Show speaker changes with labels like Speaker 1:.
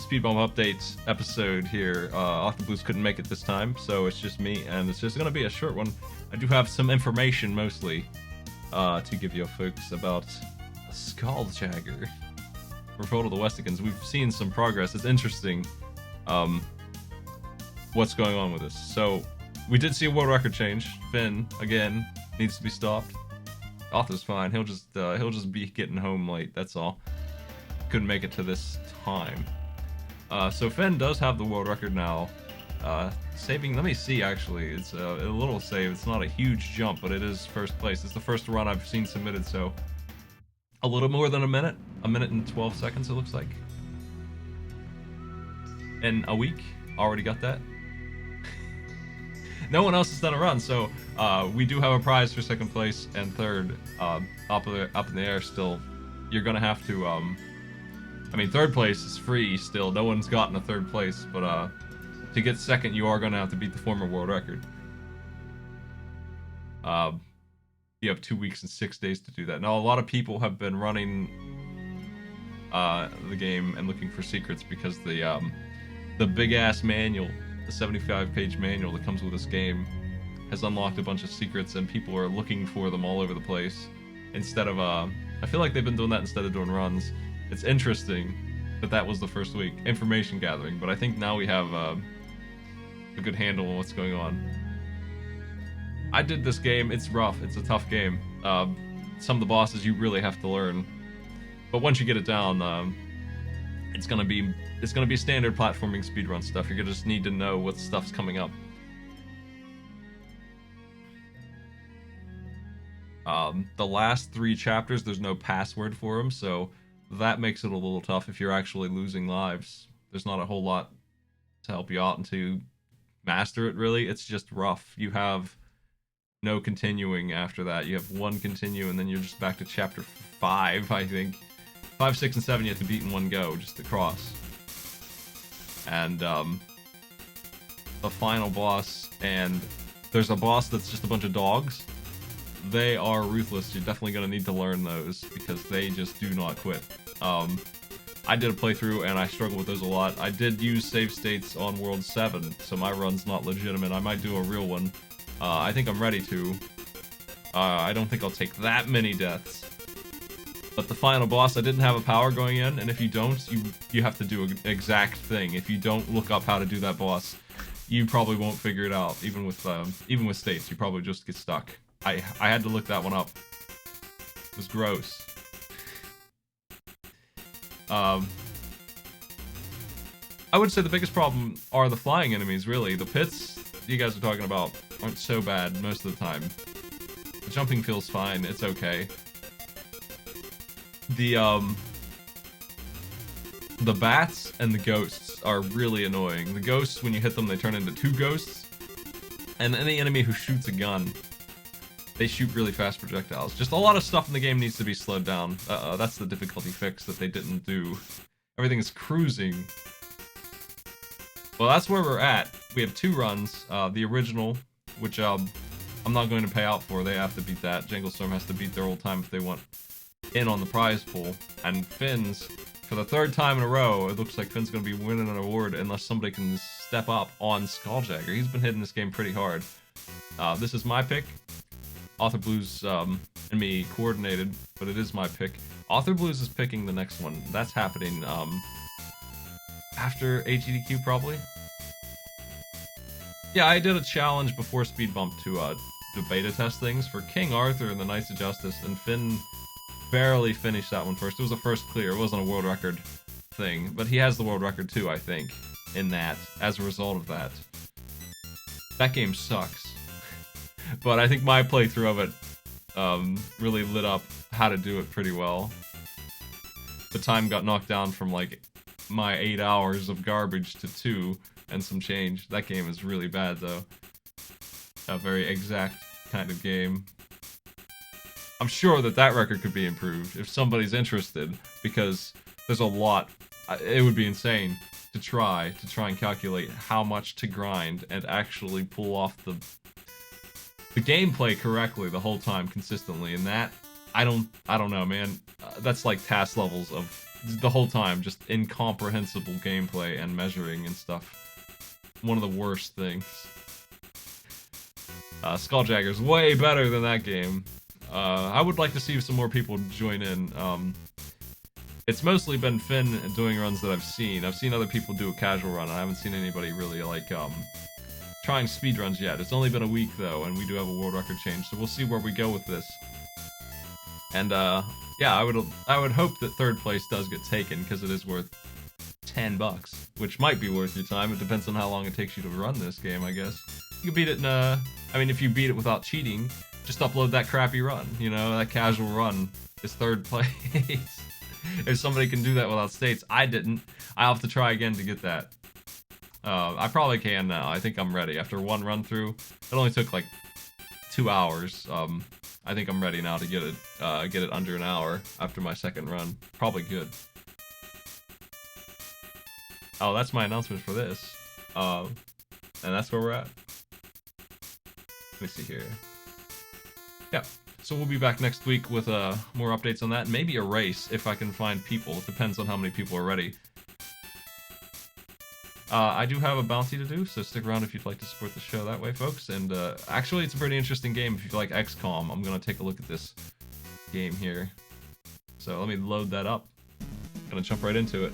Speaker 1: Speed Bump Update episode here. authorblues couldn't make it this time, so it's just me, and it's just gonna be a short one. I do have some information, mostly, to give you folks about Skuljagger. Revolt of the Westicans. We've seen some progress. It's interesting, what's going on with this. So, we did see a world record change. Finn, again, needs to be stopped. Author's fine. He'll just be getting home late, that's all. Couldn't make it to this time. So Finn does have the world record now. Saving, let me see actually, it's a little save. It's not a huge jump, but it is first place. It's the first run I've seen submitted, so a little more than a minute and 12 seconds it looks like. In a week, already got that. No one else has done a run, so we do have a prize for second place and third, up in the air still. You're gonna have to, I mean, third place is free still. No one's gotten a third place, but to get second, you are gonna have to beat the former world record. You have 2 weeks and 6 days to do that. Now, a lot of people have been running the game and looking for secrets because the big ass manual, the 75-page manual that comes with this game, has unlocked a bunch of secrets, and people are looking for them all over the place. Instead of, I feel like they've been doing that instead of doing runs. It's interesting that was the first week, information gathering, but I think now we have a good handle on what's going on. I did this game. It's rough. It's a tough game. Some of the bosses you really have to learn, but once you get it down, it's gonna be standard platforming speedrun stuff. You're gonna just need to know what stuff's coming up. The last 3 chapters, there's no password for them, so that makes it a little tough if you're actually losing lives. There's not a whole lot to help you out and to master it, really. It's just rough. You have no continuing after that. You have 1 continue, and then you're just back to chapter 5, I think. 5, 6, and 7 you have to beat in one go, just to cross. And, the final boss, and there's a boss that's just a bunch of dogs. They are ruthless. You're definitely going to need to learn those, because they just do not quit. I did a playthrough, and I struggled with those a lot. I did use save states on World 7, so my run's not legitimate. I might do a real one. I think I'm ready to. I don't think I'll take that many deaths. But the final boss, I didn't have a power going in, and if you don't, you have to do an exact thing. If you don't look up how to do that boss, you probably won't figure it out. Even with states, you probably just get stuck. I had to look that one up. It was gross. I would say the biggest problem are the flying enemies, really. The pits you guys are talking about aren't so bad most of the time. The jumping feels fine, it's okay. The bats and the ghosts are really annoying. The ghosts, when you hit them, they turn into 2 ghosts. And any enemy who shoots a gun, they shoot really fast projectiles. Just a lot of stuff in the game needs to be slowed down. That's the difficulty fix that they didn't do. Everything is cruising. Well, that's where we're at. We have 2 runs. The original, which I'm not going to pay out for. They have to beat that. Jangle Storm has to beat their old time if they want in on the prize pool. And Finn's, for the 3rd time in a row, it looks like Finn's going to be winning an award unless somebody can step up on Skuljagger. He's been hitting this game pretty hard. This is my pick. authorblues and me coordinated, but it is my pick. authorblues is picking the next one. That's happening after HEDQ, probably. Yeah, I did a challenge before Speed Bump to beta test things for King Arthur and the Knights of Justice, and Finn barely finished that one first. It was a first clear. It wasn't a world record thing, but he has the world record too, I think, in that, as a result of that. That game sucks. But I think my playthrough of it really lit up how to do it pretty well. The time got knocked down from like my 8 hours of garbage to 2 and some change. That game is really bad though. A very exact kind of game. I'm sure that record could be improved if somebody's interested, because there's a lot. It would be insane to try and calculate how much to grind and actually pull off the gameplay correctly the whole time consistently, and that I don't know, man. That's like task levels of the whole time, just incomprehensible gameplay and measuring and stuff. One of the worst things. Skuljagger's way better than that game. I would like to see some more people join in. It's mostly been Finn doing runs that I've seen. I've seen other people do a casual run. I haven't seen anybody really like trying speedruns yet. It's only been a week though, and we do have a world record change, so we'll see where we go with this. And yeah, I would hope that third place does get taken because it is worth $10, which might be worth your time. It depends on how long it takes you to run this game, I guess. You can beat it in I mean, if you beat it without cheating, just upload that crappy run. You know, that casual run is third place. If somebody can do that without states, I didn't. I'll have to try again to get that. I probably can now. I think I'm ready. After one run through, it only took like 2 hours. I think I'm ready now to get it under an hour after my second run. Probably good. Oh, that's my announcement for this. And that's where we're at. Let me see here. Yeah. So we'll be back next week with more updates on that. Maybe a race if I can find people. It depends on how many people are ready. I do have a bounty to do, so stick around if you'd like to support the show that way, folks. And actually, it's a pretty interesting game if you like XCOM. I'm going to take a look at this game here. So let me load that up. Gonna jump right into it.